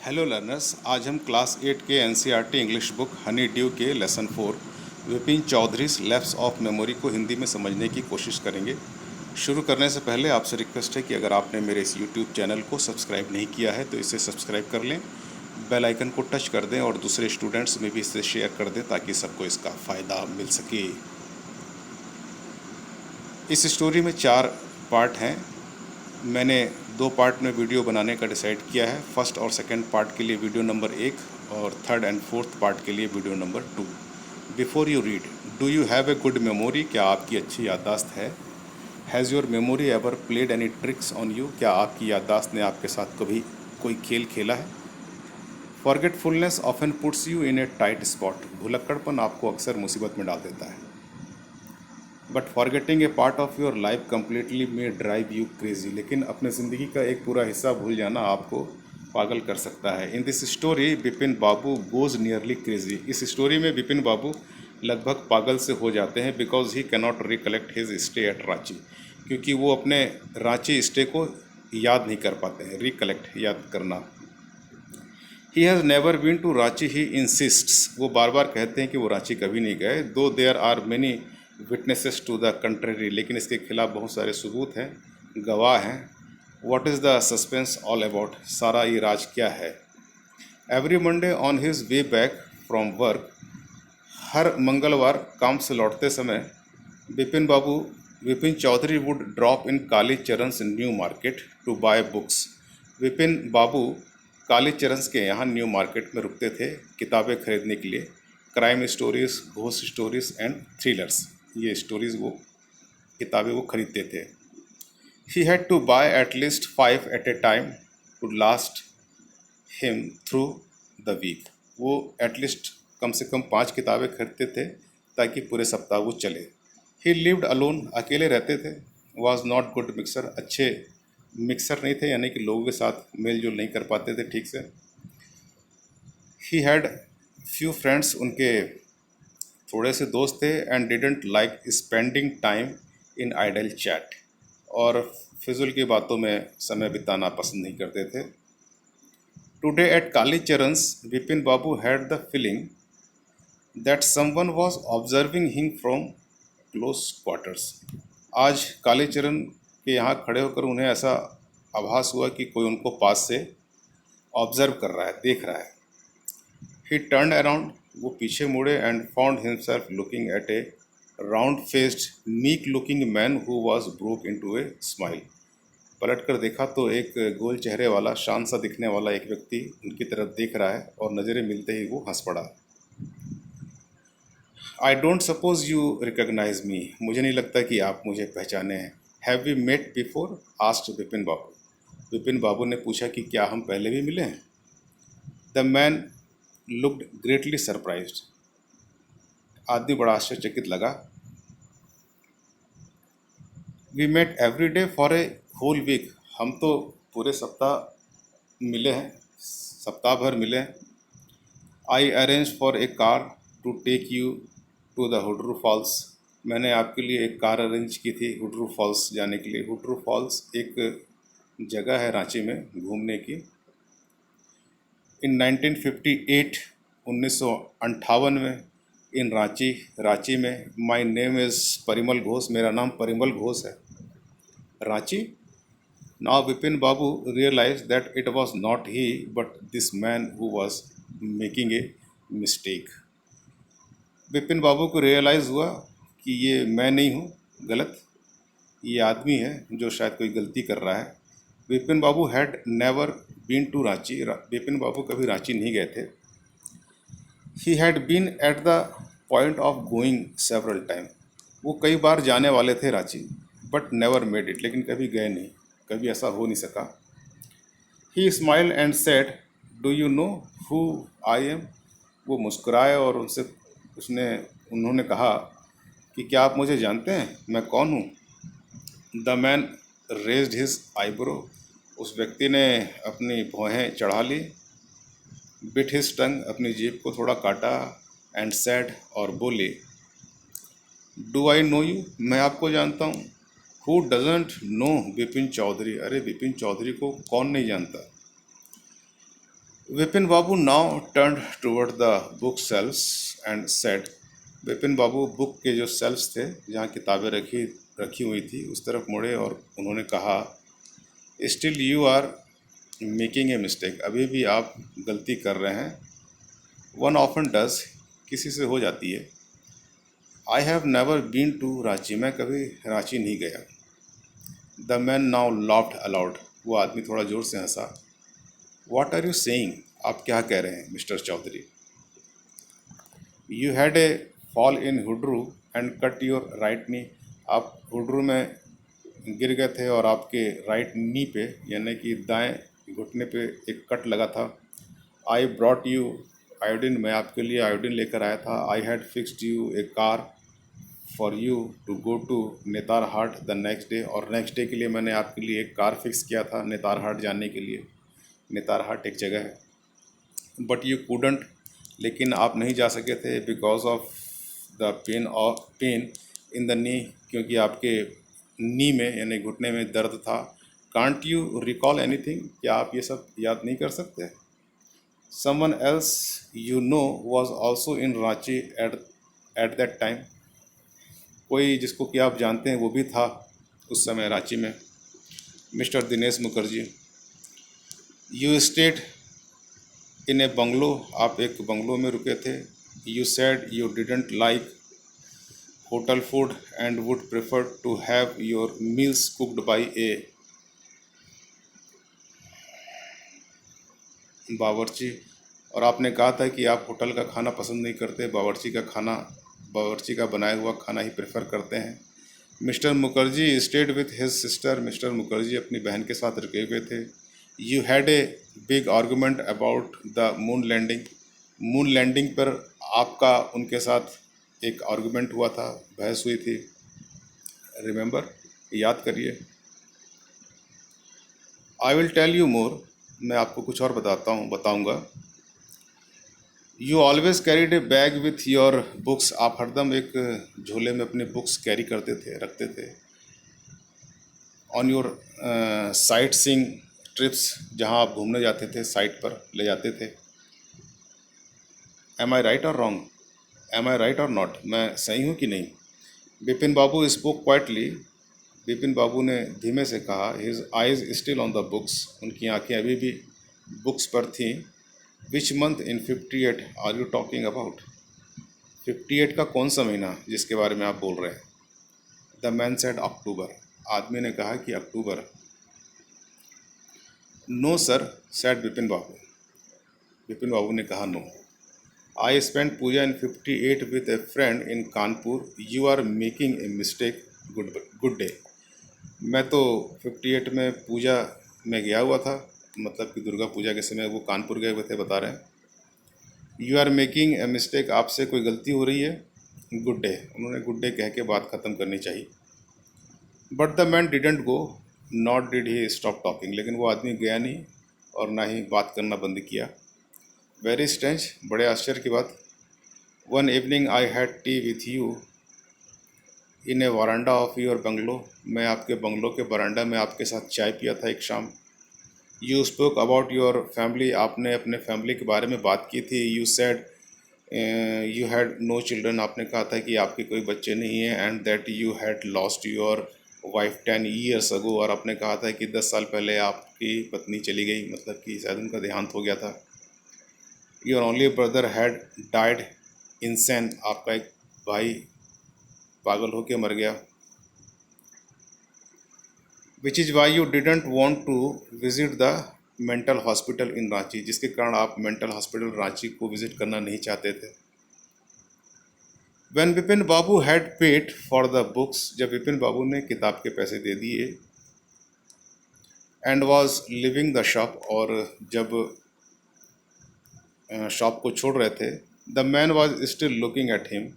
Hello learners, आज हम class 8 के NCERT English book honeydew के lesson 4 Vipin Chaudhary's lapse of memory को हिंदी में समझने की कोशिश करेंगे। शुरू करने से पहले आपसे रिक्वेस्ट है कि अगर आपने मेरे इस यूट्यूब चैनल को सब्सक्राइब नहीं किया है तो इसे सब्सक्राइब कर लें, बेल आइकन को टच कर दें और दूसरे स्टूडेंट्स में भी इसे शेयर कर दें ताकि सबको इसका फ़ायदा मिल सके। इस स्टोरी में 4 पार्ट हैं। मैंने 2 पार्ट में वीडियो बनाने का डिसाइड किया है। फर्स्ट और सेकंड पार्ट के लिए वीडियो नंबर 1 और थर्ड एंड फोर्थ पार्ट के लिए video number 2। Before you read, do you have a good memory? क्या आपकी अच्छी याददाश्त है? Has your memory ever played any tricks on you? क्या आपकी याददाश्त ने आपके साथ कभी कोई खेल खेला है? Forgetfulness often puts you in a tight spot. भुलक्कड़पन आपको अक्सर मुसीबत में डाल देता है। But forgetting a part of your life completely may drive you crazy. लेकिन अपने ज़िंदगी का एक पूरा हिस्सा भूल जाना आपको पागल कर सकता है। In this story Bipin Babu goes nearly crazy. इस स्टोरी में बिपिन बाबू लगभग पागल से हो जाते हैं because he cannot recollect his stay at Ranchi. क्योंकि वो अपने रांची स्टे को याद नहीं कर पाते हैं। रिकलेक्ट, याद करना। He has never been to Ranchi, he insists. वो बार बार कहते हैं कि वो रांची कभी नहीं गए। Though there are many witnesses to the contrary. लेकिन इसके खिलाफ बहुत सारे सबूत हैं, गवाह हैं। What is the suspense all about? सारा ये राज क्या है? Every Monday on his way back from work. हर मंगलवार काम से लौटते समय Vipin Chaudhary would drop in Kali Charan's New Market to buy books. Vipin Babu Kali Charan's के यहाँ न्यू मार्केट में रुकते थे किताबें खरीदने के लिए। Crime stories, ghost stories and thrillers, ये स्टोरीज वो किताबें वो खरीदते थे। He had to buy at least 5 at a time to last him through the week. वो एटलीस्ट कम से कम 5 किताबें खरीदते थे ताकि पूरे सप्ताह वो चले। ही लिव्ड अलोन, अकेले रहते थे। वॉज नॉट गुड मिक्सर, अच्छे मिक्सर नहीं थे, यानी कि लोगों के साथ मेल जोल नहीं कर पाते थे ठीक से। ही हैड फ्यू फ्रेंड्स, उनके थोड़े से दोस्त थे। And didn't like spending time in idle chat, और फिजुल की बातों में समय बिताना पसंद नहीं करते थे। Today at Kalicharan's, Vipin Babu had the feeling that someone was observing him from close quarters. आज कालीचरण के यहाँ खड़े होकर उन्हें ऐसा आभास हुआ कि कोई उनको पास से ऑब्जर्व कर रहा है, देख रहा है। ही टर्न अराउंड, वो पीछे मुड़े and found himself looking at A round faced meek looking man who was broke into a smile. पलट कर देखा तो एक गोल चेहरे वाला, शांत सा दिखने वाला एक व्यक्ति उनकी तरफ देख रहा है और नज़रें मिलते ही वो हंस पड़ा। I don't suppose you recognize me. मुझे नहीं लगता कि आप मुझे पहचाने हैं। Have we met before? Asked Vipin Babu. Vipin Babu ने पूछा कि क्या हम पहले भी मिले हैं? The man looked greatly surprised. आदमी बड़ा आश्चर्यचकित लगा। We met every day for a whole week. हम तो पूरे सप्ताह मिले हैं, सप्ताह भर मिले हैं। I arrange for a car to take you to the Hundru Falls. मैंने आपके लिए एक कार अरेंज की थी हुड्रू फॉल्स जाने के लिए। हुड्रू फॉल्स एक जगह है रांची में घूमने की। इन 1958, 1958 में, इन रांची में। My name is Parimal Ghosh, मेरा नाम परिमल घोष है। Ranchi. Now Vipin Babu realize that it was not he but this man who was making a mistake. Vipin Babu को रियलाइज़ हुआ कि ये मैं नहीं हूँ गलत, ये आदमी है जो शायद कोई गलती कर रहा है। Vipin Babu had never been to Ranchi. Vipin Babu कभी रांची नहीं गए थे। He had been at the point of going several time. वो कई बार जाने वाले थे Ranchi, but never made it, लेकिन कभी गए नहीं, कभी ऐसा हो नहीं सका। He smile and said, do you know who I am? वो मुस्कुराए और उन्होंने कहा कि क्या आप मुझे जानते हैं, मैं कौन हूँ? The man raised his eyebrow. उस व्यक्ति ने अपनी भौहें चढ़ा ली। बिट हिज टंग, अपनी जीभ को थोड़ा काटा। एंड सैड, और बोले, डू आई नो यू? मैं आपको जानता हूँ। Who doesn't know Vipin Chaudhary? अरे विपिन चौधरी को कौन नहीं जानता। Vipin Babu now turned toward the bookshelves and said, Vipin Babu book के जो शेल्फ्स थे जहाँ किताबें रखी रखी हुई थी उस तरफ मुड़े और उन्होंने कहा, still you are making a mistake, अभी भी आप गलती कर रहे हैं। वन ऑफन डज, किसी से हो जाती है। I have never been to Ranchi, मैं कभी रांची नहीं गया। The man now laughed aloud, वो आदमी थोड़ा ज़ोर से हंसा। वॉट आर यू सेइंग, आप क्या कह रहे हैं mister Chaudhary. You had a fall in Hundru and cut your right knee, आप हुड्रू में गिर गए थे और आपके राइट नी पे यानी कि दाएं घुटने पे एक कट लगा था। आई ब्रॉट यू आयोडीन, मैं आपके लिए आयोडीन लेकर आया था। I had fixed you a car for you to go to Netarhat the next day, और नेक्स्ट डे के लिए मैंने आपके लिए एक कार फिक्स किया था नेतार हाट जाने के लिए। नेतार हाट एक जगह है। बट यू कूडेंट, लेकिन आप नहीं जा सके थे because of the pain in the knee, क्योंकि आपके नी में यानी घुटने में दर्द था। कांट यू रिकॉल एनीथिंग, क्या आप ये सब याद नहीं कर सकते। Someone else you know was also in Ranchi at that time, कोई जिसको कि आप जानते हैं वो भी था उस समय रांची में। Mister Dinesh Mukherjee, you stayed in a bungalow, आप एक बंगलो में रुके थे। You said you didn't like hotel food and would prefer to have your meals cooked by a bawarchi, और आपने कहा था कि आप होटल का खाना पसंद नहीं करते, बावर्ची का बनाया हुआ खाना ही प्रेफर करते हैं। Mister Mukherjee stayed with his sister, mister Mukherjee अपनी बहन के साथ रुके हुए थे। You had a big argument about the moon landing, moon landing पर आपका उनके साथ एक आर्गूमेंट हुआ था, बहस हुई थी। रिमेंबर, याद करिए। I will tell you more, मैं आपको कुछ और बताऊंगा। You always carried a bag with your books, आप हरदम एक झोले में अपने बुक्स कैरी करते थे, रखते थे। On your sight seeing trips, जहाँ आप घूमने जाते थे साइट पर ले जाते थे। एम आई राइट और रॉन्ग, एम आई राइट और नॉट, मैं सही हूँ कि नहीं। बिपिन बाबू स्पोक क्वाइटली, बिपिन बाबू ने धीमे से कहा। His eyes still on the books, उनकी आंखें अभी भी बुक्स पर थीं। Which month in 58 are you talking about, 58 का कौन सा महीना जिसके बारे में आप बोल रहे हैं। द मैन सेड अक्टूबर, आदमी ने कहा कि अक्टूबर। No sir said Bipin Babu, Bipin Babu ने कहा no. I spend Puja in 58 with a friend in Kanpur, you are making a mistake, good day. मैं तो 58 में पूजा में गया हुआ था, मतलब कि दुर्गा पूजा के समय वो कानपुर गए हुए थे, बता रहे हैं। You are making a mistake, आपसे कोई गलती हो रही है। गुड डे, उन्होंने गुड डे कह के बात ख़त्म करनी चाहिए। But the man didn't go, not did he stop talking, लेकिन वो आदमी गया नहीं और ना ही बात करना बंद किया। वेरी स्ट्रेंज, बड़े आश्चर्य की बात। One evening I had T with you in A veranda of your bungalow, मैं आपके बंगलो के बरांडा में आपके साथ चाय पिया था एक शाम। You spoke about your family, आपने अपने फैमिली के बारे में बात की थी। You said you had no children, आपने कहा था कि आपके कोई बच्चे नहीं हैं। And that you had lost your wife 10 years ago, और आपने कहा था कि 10 साल पहले आपकी पत्नी चली गई, मतलब कि शायद उनका देहांत हो गया था। Your only brother had died insane, आपका एक भाई पागल होके मर गया। Which is why you didn't want to visit the mental hospital in Ranchi, जिसके कारण आप मेंटल हॉस्पिटल रांची को विजिट करना नहीं चाहते थे। When Vipin Babu had paid for the books, जब विपिन बाबू ने किताब के पैसे दे दिए। And was living the shop, और जब शॉप को छोड़ रहे थे। The man was still looking at him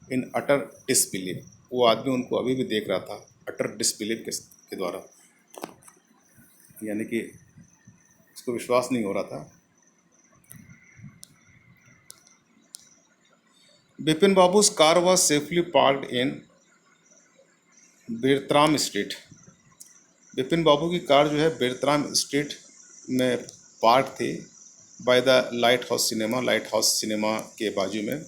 in utter disbelieve, वो आदमी उनको अभी भी देख रहा था अटर डिसबिलीव के द्वारा, यानी कि उसको विश्वास नहीं हो रहा था। Bipin Babu's car was safely parked in Bertram Street, Bipin Babu की कार जो है बेरत्राम स्ट्रीट में पार्क थी। By the Lighthouse Cinema के बाजू में।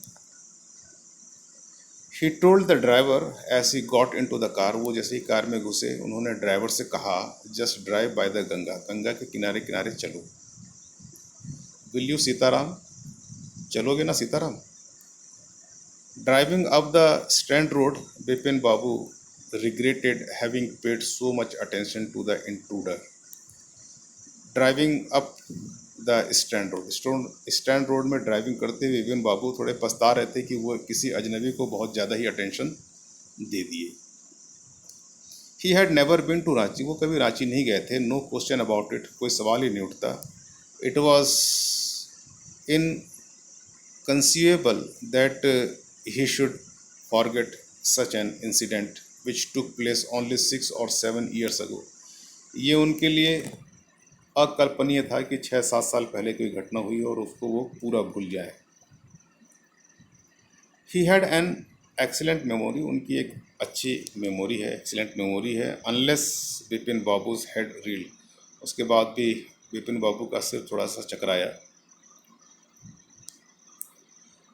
He told the driver as he got into the car, वो जैसे ही कार में घुसे उन्होंने ड्राइवर से कहा, just drive by the Ganga, Ganga के किनारे किनारे चलो। विल यू सीताराम, चलोगे ना Sitaram? Driving up the stand road, Bipin Babu regretted having paid so much attention to the intruder. Driving up the stand road में ड्राइविंग करते हुए विपिन बाबू थोड़े पछता रहे थे कि वो किसी अजनबी को बहुत ज़्यादा ही अटेंशन दे दिए। He had never been to Ranchi, वो कभी रांची नहीं गए थे। नो क्वेश्चन अबाउट इट, कोई सवाल ही नहीं उठता। It was inconceivable that he should forget such an incident which took place only 6 or 7 years ago। ये उनके लिए अकल्पनीय था कि 6-7 साल पहले कोई घटना हुई और उसको वो पूरा भूल जाए। He had an excellent memory, उनकी एक अच्छी मेमोरी है, एक्सीलेंट मेमोरी है। Unless Bipin Babu's head reel, उसके बाद भी बिपिन बाबू का सिर थोड़ा सा चकराया।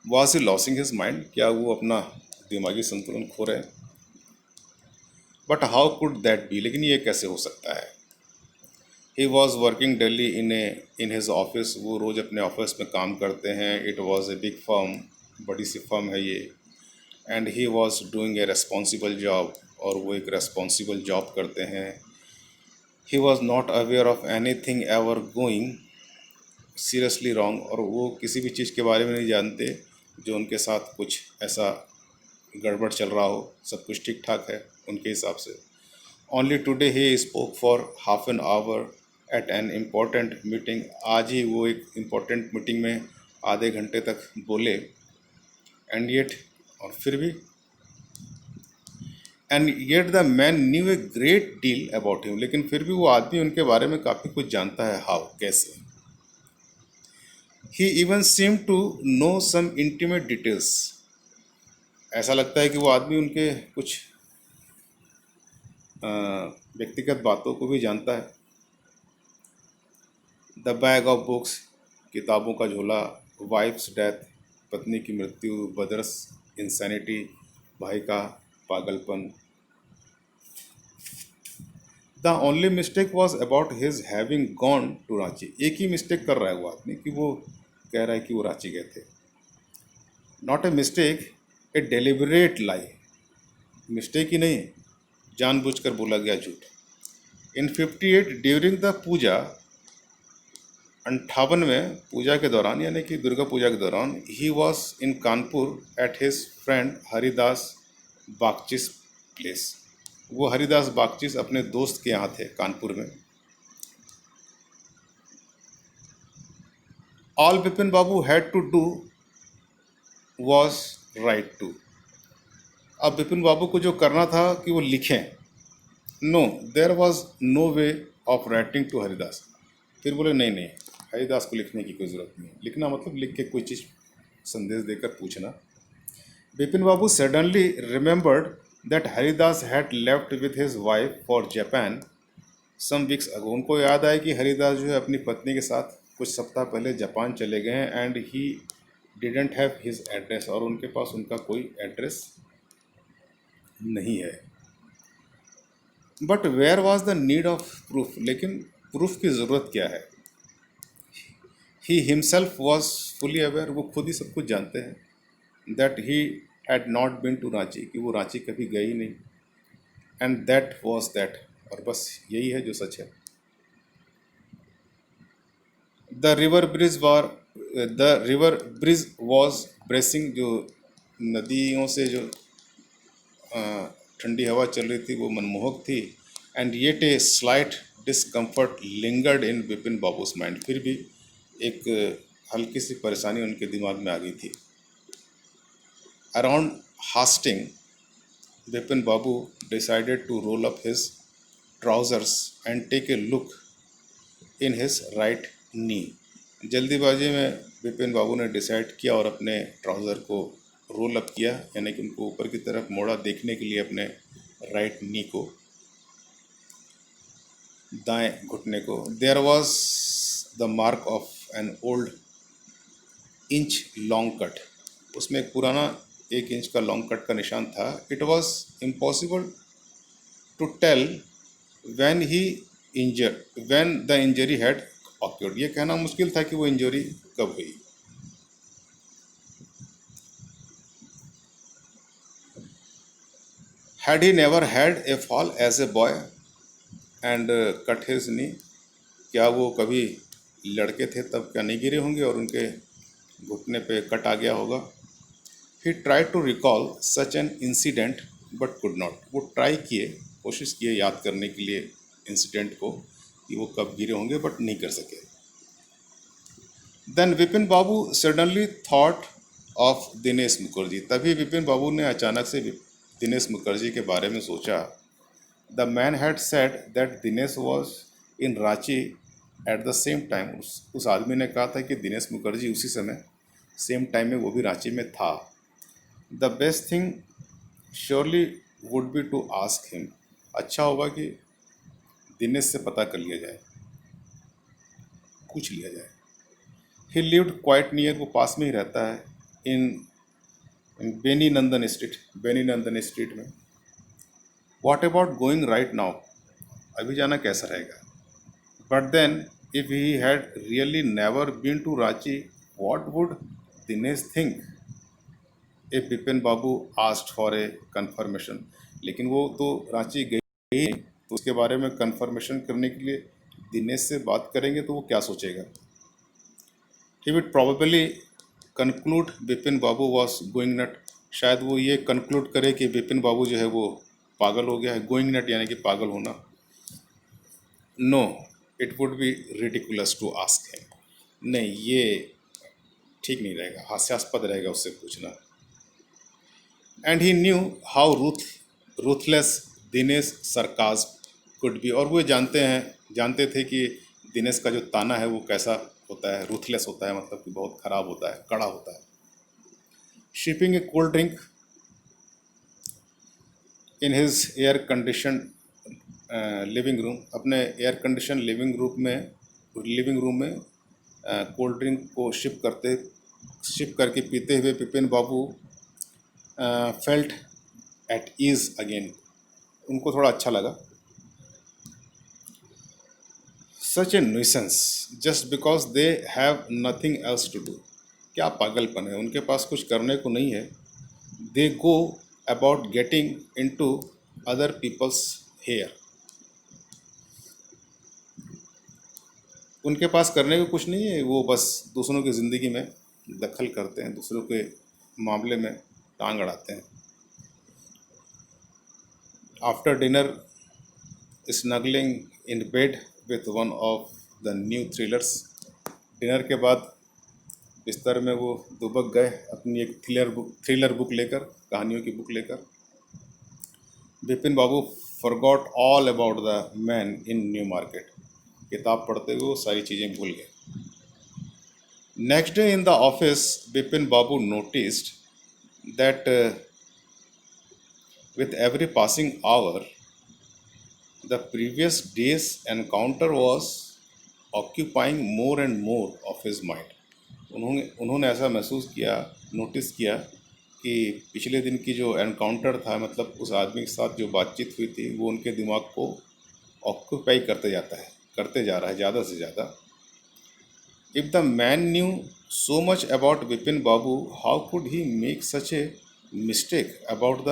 Was he losing his mind, क्या वो अपना दिमागी संतुलन खो रहे? But how could that be, लेकिन ये कैसे हो सकता है? He was working daily in his office, वो रोज़ अपने ऑफिस में काम करते हैं। It was a big firm, बड़ी सी फर्म है ये। And he was doing a responsible job, और वो एक रेस्पॉन्सिबल जॉब करते हैं। He was not aware of any thing ever going seriously wrong, और वो किसी भी चीज़ के बारे में नहीं जानते जो उनके साथ कुछ ऐसा गड़बड़ चल रहा हो। सब कुछ ठीक ठाक है उनके हिसाब से। Only today he spoke for half an hour at an important meeting, आज ही वो एक इम्पॉर्टेंट मीटिंग में आधे घंटे तक बोले। एंड येट, और फिर भी, and yet the man new a great deal about him, लेकिन फिर भी वो आदमी उनके बारे में काफ़ी कुछ जानता है। हाउ, कैसे? He even seem to know some intimate details, ऐसा लगता है कि वो आदमी उनके कुछ व्यक्तिगत बातों को भी जानता है। द बैग ऑफ बुक्स, किताबों का झोला। वाइफ्स डेथ, पत्नी की मृत्यु। ब्रदर्स इंसैनिटी, भाई का पागलपन। The only mistake was about his having gone to Ranchi, एक ही मिस्टेक कर रहा है वो आदमी कि वो कह रहा है कि वो रांची गए थे। Not a mistake, a deliberate lie, mistake ही नहीं, जानबूझकर बोला गया झूठ। इन 58 ड्यूरिंग द पूजा, 58 में पूजा के दौरान, यानी कि दुर्गा पूजा के दौरान, he was in Kanpur at his friend Haridas Bagchi's place, वो हरिदास बागचीस अपने दोस्त के यहाँ थे कानपुर में। All Bipin Babu had to do was write to, अब बिपिन बाबू को जो करना था कि वो लिखें। No, there was no way of writing to Haridas, फिर बोले नहीं नहीं, हरिदास को लिखने की कोई ज़रूरत नहीं, लिखना मतलब लिख के कोई चीज़ संदेश देकर पूछना। Bipin Babu suddenly remembered that Haridas had left with his wife for Japan some weeks ago, उनको याद आया कि हरिदास जो है अपनी पत्नी के साथ कुछ सप्ताह पहले जापान चले गए हैं। And he didn't have his address, और उनके पास उनका कोई एड्रेस नहीं है। But where was the need of proof, लेकिन प्रूफ की ज़रूरत क्या है? He himself was fully aware, वो खुद ही सब कुछ जानते हैं। That he had not been to Ranchi, कि वो रांची कभी गए ही नहीं। एंड दैट वॉज दैट, और बस यही है जो सच है। The river bridge was bracing, जो नदियों से जो ठंडी हवा चल रही थी वो मनमोहक थी। And yet a slight discomfort lingered in Bipin बाबूस mind, फिर भी एक हल्की सी परेशानी उनके दिमाग में आ गई थी। Around hasting, Bipin Babu decided to roll up his trousers and take a look in his right knee, जल्दीबाजी में बिपिन बाबू ने डिसाइड किया और अपने ट्राउज़र को रोल अप किया, यानी कि उनको ऊपर की तरफ मोड़ा देखने के लिए अपने राइट नी को, दाएं घुटने को। There was the mark of an old inch long cut, उसमें एक पुराना 1 इंच का लॉन्ग कट का निशान था. It was impossible to tell when he injure when the injury had occurred. ये कहना मुश्किल था कि वो इंजरी कब हुई. Had he never had a fall as a boy and cut his knee. क्या वो कभी लड़के थे तब क्या नहीं गिरे होंगे और उनके घुटने पे कट आ गया होगा. He try to recall such an incident but could not. वो ट्राई किए, कोशिश किए याद करने के लिए इंसिडेंट को कि वो कब गिरे होंगे, बट नहीं कर सके. Then Vipin Babu suddenly thought of Dinesh Mukherjee. तभी विपिन बाबू ने अचानक से दिनेश मुखर्जी के बारे में सोचा. The man had said that Dinesh was in Ranchi at the same time. उस आदमी ने कहा था कि दिनेश मुखर्जी उसी समय सेम टाइम में वो भी रांची में था. The best thing surely would be to ask him. अच्छा होगा कि दिनेश से पता कर लिया जाए, पूछ लिया जाए. He lived quite near. वो पास में ही रहता है. इन बेनी नंदन स्ट्रीट में. What about going right now. अभी जाना कैसा रहेगा. But then if he had really never been to Ranchi, what would Dinesh think. A Bipin Babu asked for a confirmation. लेकिन वो तो रांची गई नहीं, तो उसके बारे में कंफर्मेशन करने के लिए दिनेश से बात करेंगे तो वो क्या सोचेगा. He would probably conclude Bipin Babu was going nut. शायद वो ये कंक्लूड करे कि बिपिन बाबू जो है वो पागल हो गया है. गोइंग नट यानी कि पागल होना. No, it would be ridiculous to ask him. नहीं, ये ठीक नहीं रहेगा, हास्यास्पद रहेगा उससे पूछना. And he knew how ruthless Dinesh sarcasm could be. और वो जानते थे कि दिनेश का जो ताना है वो कैसा होता है. रूथलेस होता है, मतलब कि बहुत ख़राब होता है, कड़ा होता है. Sipping a cold drink in his air condition living room. अपने एयर कंडीशन लिविंग रूम में कोल्ड ड्रिंक को शिप करके पीते हुए Vipin Babu felt at ease again. उनको थोड़ा अच्छा लगा. Such a nuisance just because they have nothing else to do. क्या पागलपन है, उनके पास कुछ करने को नहीं है. They go about getting into other people's hair. उनके पास करने को कुछ नहीं है, वो बस दूसरों की ज़िंदगी में दखल करते हैं, दूसरों के मामले में टांग अड़ाते हैं. After dinner snuggling in bed with one of the new thrillers. Dinner के बाद बिस्तर में वो दुबक गए अपनी एक थ्रिलर बुक लेकर, कहानियों की बुक लेकर. Bipin Babu forgot all about the man in New Market. किताब पढ़ते हुए वो सारी चीज़ें भूल गए. Next day in the office Bipin Babu noticed that with every passing hour the previous day's encounter was occupying more and more of his mind. उन्होंने ऐसा महसूस किया, नोटिस किया कि पिछले दिन की जो एनकाउंटर था, मतलब उस आदमी के साथ जो बातचीत हुई थी, वो उनके दिमाग को ऑक्यूपाई करते जा रहा है ज़्यादा से ज़्यादा. If the man new so much about Vipin Babu, how could he make such a mistake about the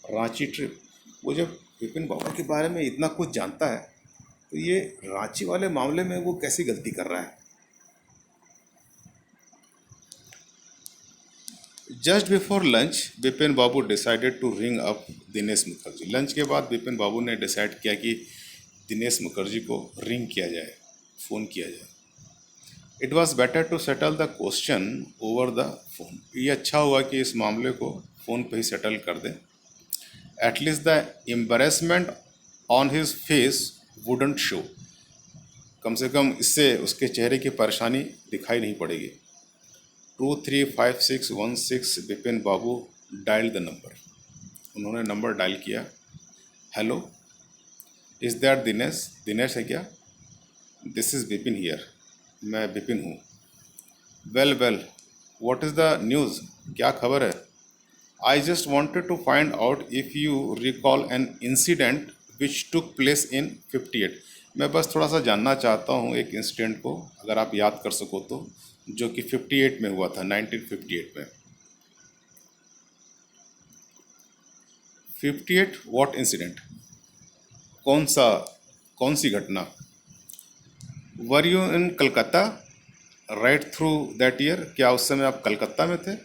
Ranchi trip. वो जब विपिन बाबू के बारे में इतना कुछ जानता है तो ये रांची वाले मामले में वो कैसी गलती कर रहा है. Just before lunch Vipin Babu decided to ring up Dinesh Mukherjee. Lunch के बाद विपिन बाबू ने डिसाइड किया कि दिनेश मुखर्जी को रिंग किया जाए, फ़ोन किया जाए. It was better to settle the question over the phone. ये अच्छा हुआ कि इस मामले को फ़ोन पे ही सेटल कर दें. At least the embarrassment on his face wouldn't show. कम से कम इससे उसके चेहरे की परेशानी दिखाई नहीं पड़ेगी. 235616 Bipin Babu dial the number. उन्होंने नंबर डायल किया. Hello, is that Dinesh? दिनेश है क्या? This is Bipin here. मैं बिपिन हूँ. Well well, what is the news? क्या खबर है? I just wanted to find out if you recall an incident which took place in 58। मैं बस थोड़ा सा जानना चाहता हूँ एक इंसिडेंट को, अगर आप याद कर सको तो, जो कि 58 में हुआ था, 1958 में। 58 व्हाट इंसिडेंट? कौन सा, कौन सी घटना? Were you in Calcutta right through that year? क्या उस समय आप कलकत्ता में थे?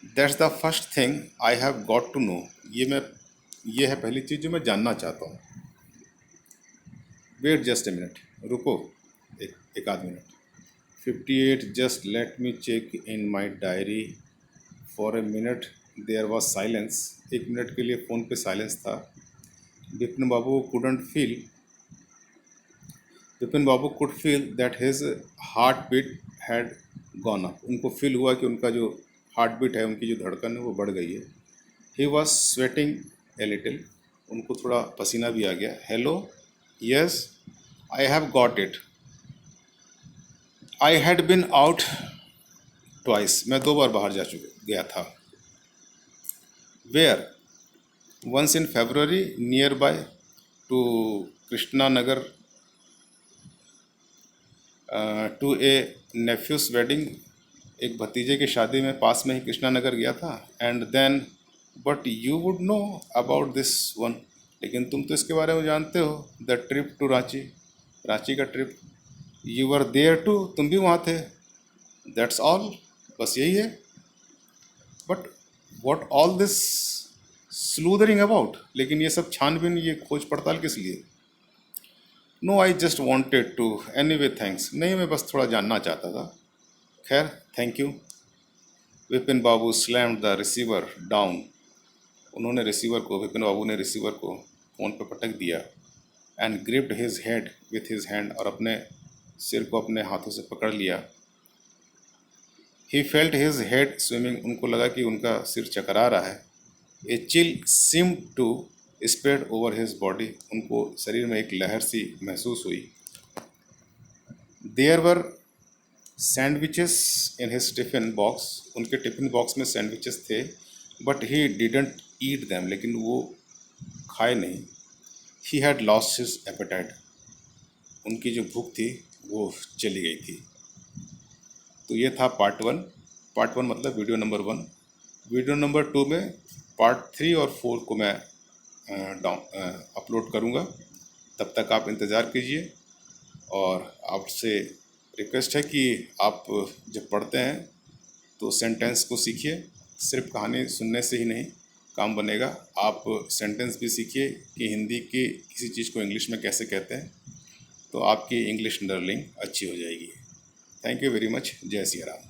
That's the first thing I have got to know. ये है पहली चीज़ जो मैं जानना चाहता हूँ। वेट जस्ट ए मिनट, रुको, एक आध minute. 58, just let me check in my diary. For a minute there was silence. एक मिनट के लिए फ़ोन पे साइलेंस था। Vipin Babu couldn't feel, Vipin Babu could feel that his heart beat had gone up. उनको feel हुआ कि उनका जो हार्ट बीट है, उनकी जो धड़कन है वो बढ़ गई है। He was sweating a little, उनको थोड़ा पसीना भी आ गया। Hello, yes, I have got it. I had been out twice, मैं 2 बार बाहर गया था। वेयर? Once in February near by to Krishna Nagar, to a nephew's wedding. एक भतीजे की शादी में पास में ही कृष्णा नगर गया था। And then, but you would know about this one, लेकिन तुम तो इसके बारे में जानते हो, the trip to Ranchi, Ranchi का trip. You were there too, तुम भी वहाँ थे। दैट्स ऑल, बस यही है। But what all this sleuthing about? लेकिन ये सब छानबीन, ये खोज पड़ताल किस लिए? No, I just wanted to, anyway thanks. नहीं, मैं बस थोड़ा जानना चाहता था। खैर, thank you. Vipin Babu slammed the receiver down. उन्होंने रिसीवर को, विपिन बाबू ने रिसीवर को फ़ोन पर पटक दिया। And gripped his head with his hand, और अपने सिर को अपने हाथों से पकड़ लिया। He felt his head swimming, उनको लगा कि उनका सिर चकरा रहा है। A chill seem to spread over his body, उनको शरीर में एक लहर सी महसूस हुई। There were sandwiches in his tiffin box, उनके टिफ़िन बॉक्स में सैंडविचेस थे। But he didn't eat them, लेकिन वो खाए नहीं। He had lost his appetite, उनकी जो भूख थी वो चली गई थी। तो ये था पार्ट 1। पार्ट 1 मतलब वीडियो नंबर 1। वीडियो नंबर 2 में पार्ट 3 और 4 को मैं अपलोड करूँगा। तब तक आप इंतज़ार कीजिए। और आपसे रिक्वेस्ट है कि आप जब पढ़ते हैं तो सेंटेंस को सीखिए। सिर्फ कहानी सुनने से ही नहीं काम बनेगा, आप सेंटेंस भी सीखिए कि हिंदी की किसी चीज़ को इंग्लिश में कैसे कहते हैं, तो आपकी इंग्लिश लर्निंग अच्छी हो जाएगी। Thank you very much. जय सिया राम।